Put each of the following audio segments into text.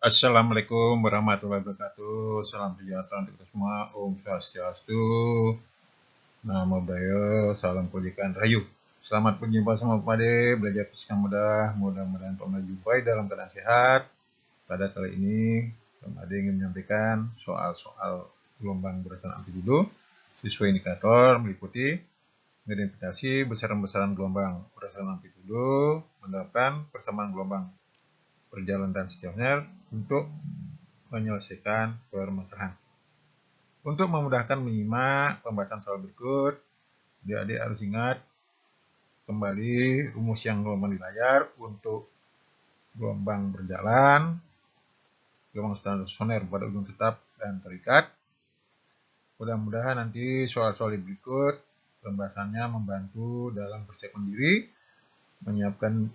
Assalamualaikum warahmatullahi wabarakatuh. Salam sejahtera untuk kita semua. Om Swastiastu. Namo Buddhaya. Salam kebajikan Rahayu. Selamat berjumpa sama Pak Ade. Belajar fisika mudah. Mudah-mudahan Pak Ade jumpai dalam keadaan sehat. Pada kali ini, Pak Ade ingin menyampaikan soal-soal gelombang berdasarkan amplitudo sesuai indikator meliputi mengidentifikasi besaran-besaran gelombang berdasarkan amplitudo, menerapkan persamaan gelombang berjalan dan seterusnya untuk menyelesaikan permasalahan. Untuk memudahkan menyimak pembahasan soal berikut, adik-adik harus ingat kembali rumus yang gelombang di layar untuk gelombang berjalan, gelombang stasioner pada ujung tetap dan terikat. Mudah-mudahan nanti soal-soal berikut pembahasannya membantu dalam persiapan diri menyiapkan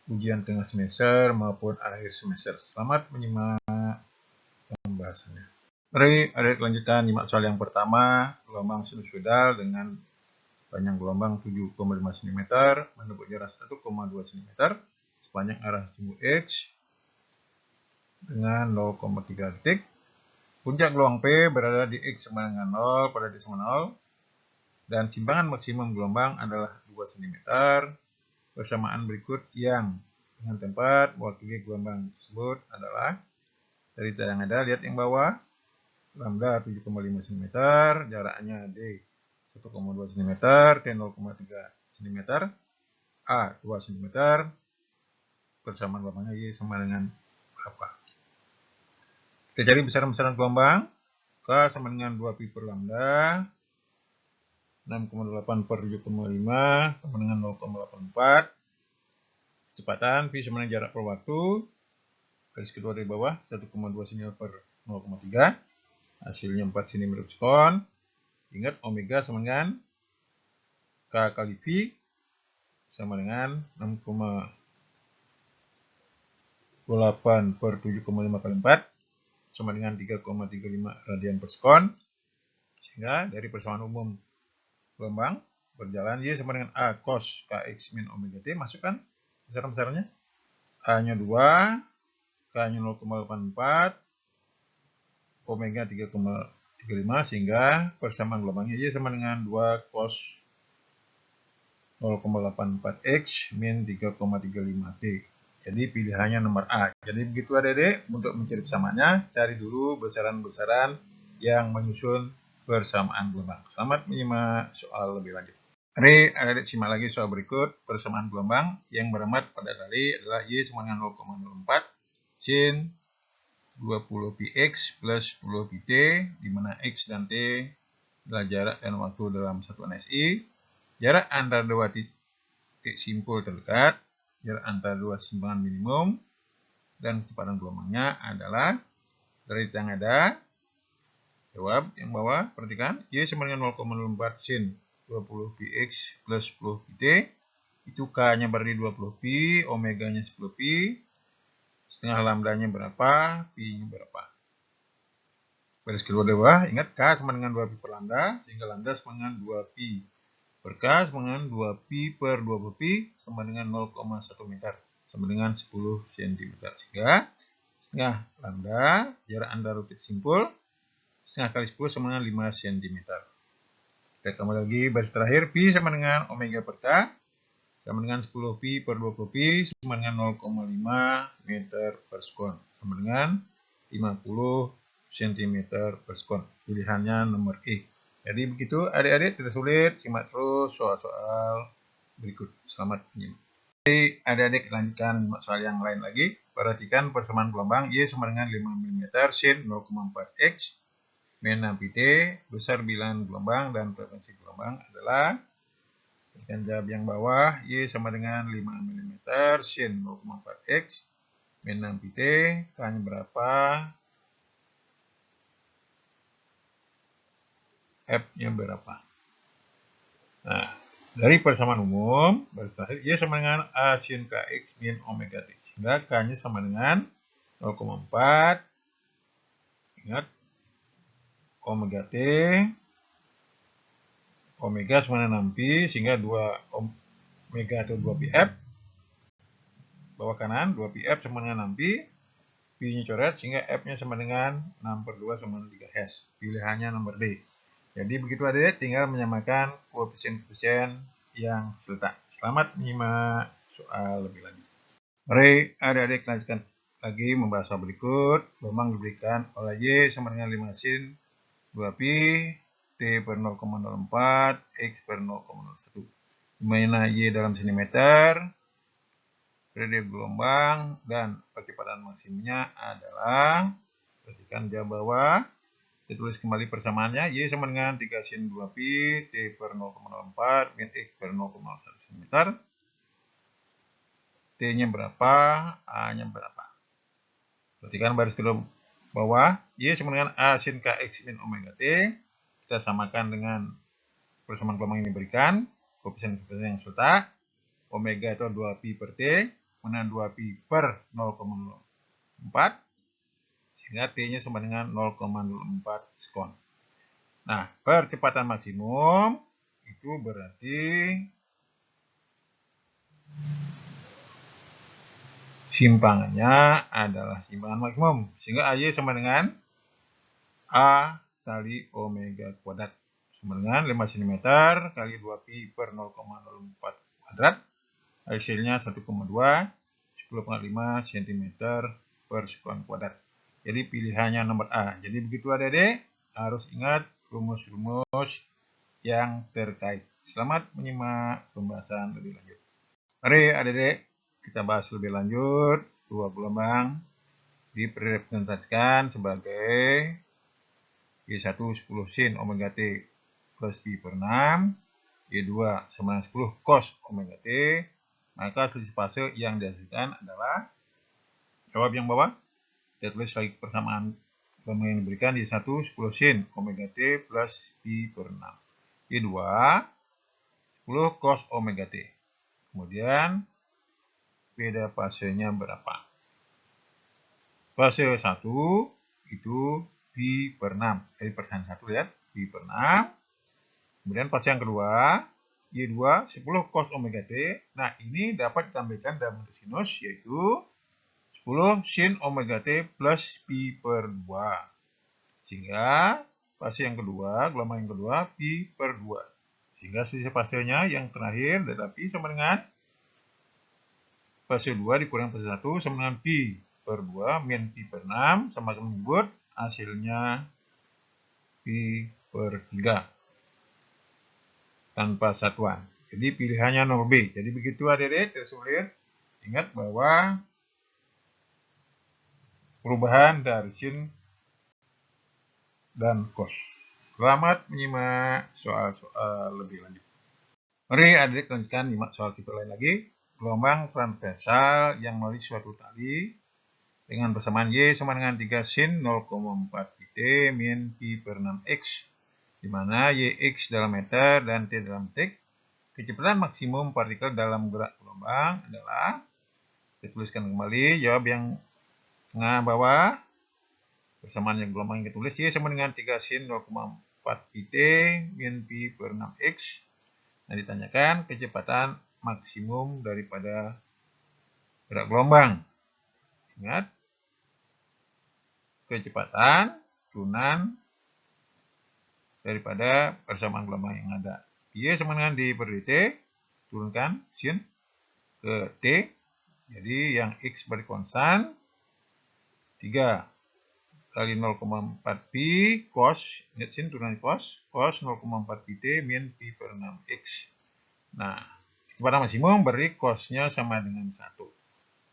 ujian tengah semester maupun akhir semester. Selamat menyimak pembahasannya. Mari adik lanjutkan nyimak soal yang pertama, gelombang sinusoidal dengan panjang gelombang 7,5 cm menempuh jarak 1,2 cm sepanjang arah sumbu X dengan 0,3 detik. Puncak gelombang P berada di X sama dengan 0 pada titik sama 0 dan simpangan maksimum gelombang adalah 2 cm. Persamaan berikut yang dengan tempat mewakili gelombang tersebut adalah dari yang ada, lihat yang bawah, lambda 7,5 cm, jaraknya D 1,2 cm, T 0,3 cm, A 2 cm, persamaan gelombangnya Y sama dengan berapa? Kita cari besaran-besaran gelombang. K sama dengan 2 pi per lambda, 6,8 per 7,5 sama dengan 0,84. Kecepatan pi sama dengan jarak per waktu, garis kedua dari bawah 1,2 cm per 0,3, hasilnya 4 cm per sekon. Ingat omega sama dengan K kali pi sama dengan 6,8 per 7,5 kali 4 sama dengan 3,35 radian per sekon. Sehingga dari persamaan umum gelombang berjalan Y sama dengan A cos Kx min omega T. Masukkan besaran-besarannya. A-nya 2, K-nya 0,84, omega 3,35 sehingga persamaan gelombangnya Y sama dengan 2 cos 0,84 X min 3,35 T. Jadi pilihannya nomor A. Jadi begitu adik-adik, untuk mencari persamaannya, cari dulu besaran-besaran yang menyusun persamaan gelombang. Selamat menyimak soal lebih lanjut. Mari adik-adik simak lagi soal berikut. Persamaan gelombang yang beralamat pada tali adalah Y sama dengan 0,04 sin 20 px plus 10 pt, di mana X dan T adalah jarak dan waktu dalam satuan SI. Jarak antara dua titik simpul terdekat, jarak antara dua simpangan minimum, dan kecepatan gelombangnya adalah dari yang ada. Jawab yang bawah, perhatikan, Y sama dengan 0,04 sin 20 px plus 10 pt, itu K-nya berarti 20 pi, omega-nya 10 pi, setengah lambda-nya berapa, pi-nya berapa. Garis kedua dari bawah, ingat K sama dengan 2 pi per lambda, sehingga lambda sama dengan 2 pi per K sama dengan 2 pi per 20 pi sama dengan 0,1 meter sama dengan 10 cm. Sehingga setengah lambda jarak antara titik simpul setengah kali 10 sama dengan 5 cm. Kita tambah lagi baris terakhir, pi sama dengan omega per K sama dengan 10 pi per 20 pi sama dengan 0,5 meter per sekon sama dengan 50 cm per sekon. Pilihannya nomor E. Jadi begitu adik-adik, tidak sulit, simak terus soal-soal berikut. Selamat menyimak. Jadi adik-adik lanjutkan soal yang lain lagi. Perhatikan persamaan gelombang Y sama dengan 5 mm sin 0,4 X min 6 pt. Besar bilangan gelombang dan frekuensi gelombang adalah, berikan jawab yang bawah, Y sama dengan 5 mm sin 0,4 X min 6 pt. K-nya berapa? F-nya berapa? Nah, dari persamaan umum, baris terakhir, Y sama dengan A sin Kx min omega T. Sehingga K-nya sama dengan 0,4. Ingat, omega T. Omega sama dengan 6 pi, sehingga 2 omega atau 2 pi F. Bawah kanan, 2 pi F sama dengan 6 pi. Pi-nya coret sehingga F-nya sama dengan 6/2 sama dengan 3 hash. Pilihannya nomor D. Jadi begitu adik, tinggal menyamakan koefisien-koefisien yang seletak. Selamat menyimak soal lebih lanjut. Mari adik-adik lanjutkan lagi membahas soal berikut. Gelombang diberikan oleh Y sama dengan 5 sin 2pi T per 0,04 X per 0,01. Dimana Y dalam sentimeter, periode gelombang, dan percepatan maksimumnya adalah, perhatikan jawab bawah, kita tulis kembali persamaannya, Y sama dengan 3 sin 2pi T per 0,04 min X per 0,01 cm. T-nya berapa, A-nya berapa. Perhatikan baris kedua bawah, Y sama dengan A sin KX min omega T. Kita samakan dengan persamaan gelombang yang diberikan, koefisien-koefisien yang seletak. Omega itu 2pi per T, mana 2pi per 0,04, sehingga T-nya sama dengan 0,04 sekon. Nah, percepatan maksimum itu berarti simpangannya adalah simpangan maksimum, sehingga AY sama dengan A kali omega kuadrat, sama dengan 5 cm kali 2pi per 0,04 kuadrat, hasilnya 1,2, 10,5 cm per sekon kuadrat. Jadi pilihannya nomor A. Jadi begitu adik-adik, harus ingat rumus-rumus yang terkait. Selamat menyimak pembahasan lebih lanjut. Mari adik-adik, kita bahas lebih lanjut. Dua gelombang direpresentasikan sebagai Y1 10 sin omega T plus pi per 6, Y2 sama dengan 10 cos omega T. Maka selisih fase yang dihasilkan adalah, jawab yang bawah, kita tulis lagi persamaan gelombang yang diberikan, Y1 10 sin omega T plus pi per 6, Y2 10 cos omega T. Kemudian beda fasenya berapa? Fase 1 itu pi per 6, dari persamaan 1 lihat, pi per 6. Kemudian fase yang kedua, Y2 10 cos omega T. Nah, ini dapat ditampilkan dalam bentuk sinus, yaitu 10 sin omega T plus pi per 2. Sehingga fase yang kedua, gelombang yang kedua, pi per 2. Sehingga selisih fasenya yang terakhir adalah pi sama dengan fase 2 dikurang fase 1 sama dengan pi per 2 min pi per 6, sama dengan menyebut hasilnya pi per 3 tanpa satuan. Jadi pilihannya nomor B. Jadi begitu adik-adik, tersulit. Ingat bahwa perubahan dari sin dan cos. Selamat menyimak soal-soal lebih lanjut. Mari adik-adik lanjutkan nyimak soal tipe lain lagi. Gelombang transversal yang melalui suatu tali dengan persamaan Y sama dengan 3 sin 0,4 pi T min pi per 6X, di mana YX dalam meter dan T dalam detik. Kecepatan maksimum partikel dalam gerak gelombang adalah, kita tuliskan kembali jawab yang tengah bawah, persamaan yang gelombang yang kita tulis, Y sama dengan 3 sin 0,4 pi T min pi per 6X. Nah, ditanyakan kecepatan maksimum daripada gerak gelombang. Ingat, kecepatan turunan daripada persamaan gelombang yang ada. Y sama dengan D per dt, turunkan sin ke T. Jadi yang X beri konstan, 3 kali 0,4 pi cos, ingat sin turunan cos 0,4 pi T min pi per 6X. Nah, kecepatan maksimum beri cosnya sama dengan 1.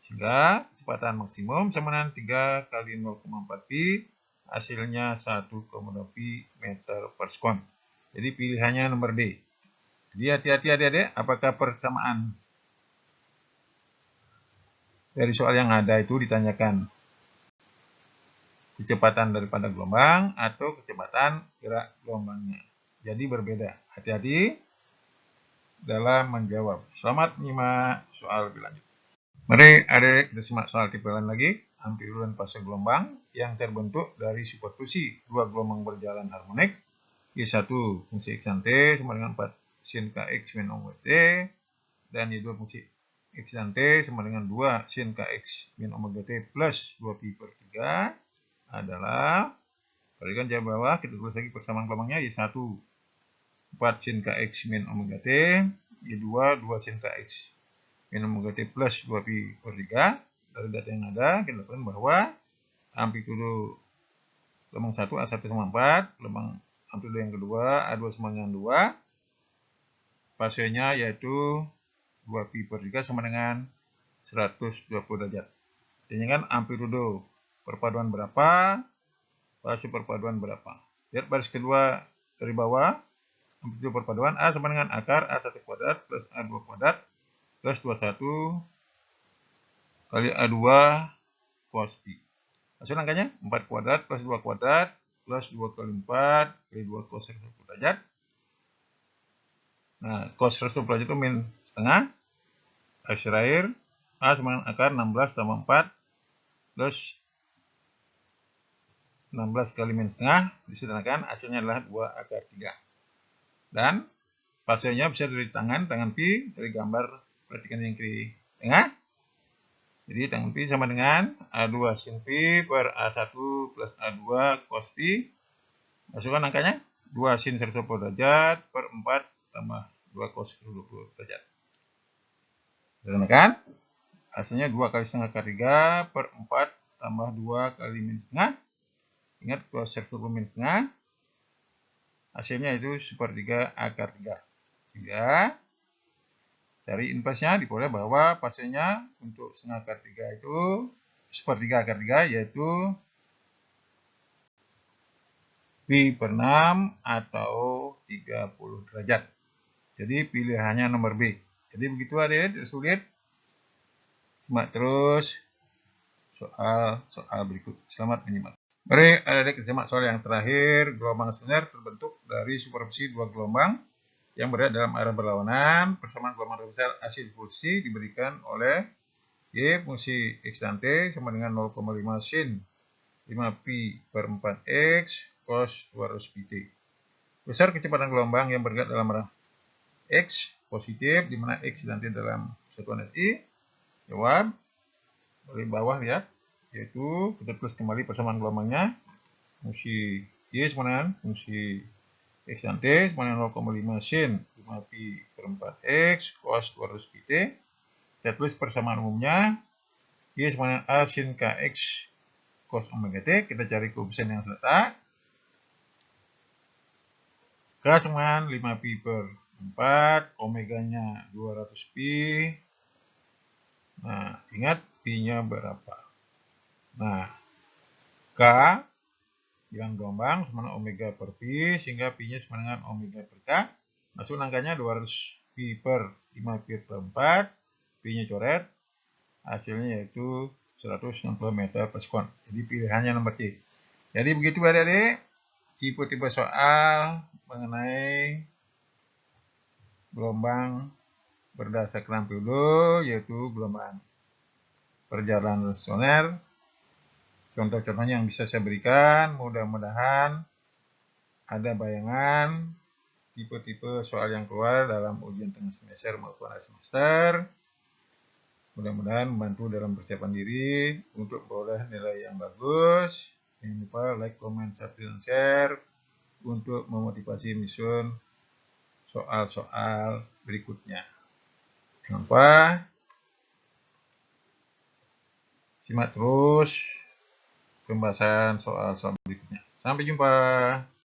Sehingga kecepatan maksimum sama dengan 3 kali 0,4 pi, hasilnya 1,2 pi meter per sekon. Jadi pilihannya nomor D. Jadi hati-hati adik-adik, apakah persamaan dari soal yang ada itu ditanyakan kecepatan daripada gelombang atau kecepatan gerak gelombangnya. Jadi berbeda. Hati-hati dalam menjawab. Selamat menyimak soal lebih lanjut. Mari adik-adik kita simak soal tipe lain lagi. Amplitude fase gelombang yang terbentuk dari superposisi dua gelombang berjalan harmonik. Y1 fungsi X dan T sama dengan 4 sin Kx min omega T, dan Y2 fungsi X dan T sama dengan 2 sin Kx min omega T plus 2 pi per 3. 3 adalah, perhatikan jawab bawah, kita tulis lagi persamaan gelombangnya, Y1 4 sin kx min omega t, Y2 2 sin kx min omega t plus 2pi per 3. Dari data yang ada, kita lakukan bahwa amplitudo gelombang 1 A1 sama 4, gelombang amplitudo yang kedua A2 sama dengan 2, fasenya yaitu 2pi per 3 sama dengan 120 derajat. Ini kan amplitudo perpaduan berapa, fase perpaduan berapa. Lihat baris kedua dari bawah, amplitudo perpaduan A sama dengan akar A1 kuadrat plus A2 kuadrat plus 21 kali A2 cos pi. Hasil angkanya 4 kuadrat plus 2 kuadrat plus 2 kali 4 kali 2 cos 120 derajat. Nah, cos 120 derajat itu min setengah. Hasil akhir A sama dengan akar 16 sama 4 plus 16 kali min setengah, disederhanakan hasilnya adalah 2 akar 3. Dan fasenya bisa dari tangan pi, dari gambar perhatikan yang kiri tengah. Jadi tangan pi sama dengan A2 sin pi per A1 plus A2 cos pi. Masukkan angkanya 2 sin 120 derajat per 4 tambah 2 cos 120 derajat. Disederhanakan hasilnya 2 kali setengah akar 3 per 4 tambah 2 kali min setengah. Ingat cos 120 min setengah. Hasilnya itu sepertiga akar 3. Sehingga dari inversnya diperoleh bahwa fasenya untuk setengah akar 3 itu sepertiga akar 3, yaitu pi per 6 atau 30 derajat. Jadi pilihannya nomor B. Jadi begitu adik, tidak sulit. Simak terus soal berikut. Selamat menyimak. Mari adik-adik simak soal yang terakhir. Gelombang linear terbentuk dari superposisi dua gelombang yang berada dalam arah berlawanan. Persamaan gelombang terbesar AC disposisi diberikan oleh Y fungsi X dan T sama dengan 0,5 sin 5pi per 4X cos 200 pi T. Besar kecepatan gelombang yang bergerak dalam arah X positif, di mana X dan T dalam satuan SI. Jawab dari bawah lihat, yaitu kita tulis kembali persamaan gelombangnya. Fungsi Y sama dengan fungsi X dan T sama dengan 0,5 sin 5pi per 4X cos 200 pi T. Kita tulis persamaan umumnya. Y sama dengan A sin Kx cos omega T. Kita cari koefisien yang terletak. K sama dengan 5pi per 4. Omeganya 200 pi. Nah, ingat pi-nya berapa. Nah, K bilang gelombang sama dengan omega per pi, sehingga pi-nya sama dengan omega per K. Masuk angkanya 200 pi per 5pi per 4. Pi-nya coret. Hasilnya yaitu 160 meter per sekon. Jadi pilihannya nomor C. Jadi begitu adik-adik, tipe-tipe soal mengenai gelombang berdasarkan amplitudo, yaitu gelombang perjalanan stasioner. Contoh-contohnya yang bisa saya berikan, mudah-mudahan ada bayangan tipe-tipe soal yang keluar dalam ujian tengah semester maupun akhir semester. Mudah-mudahan membantu dalam persiapan diri untuk memperoleh nilai yang bagus. Jangan lupa like, comment, subscribe, dan share untuk memotivasi menyusun soal-soal berikutnya. Jangan lupa simak terus pembahasan soal-soal berikutnya. Sampai jumpa.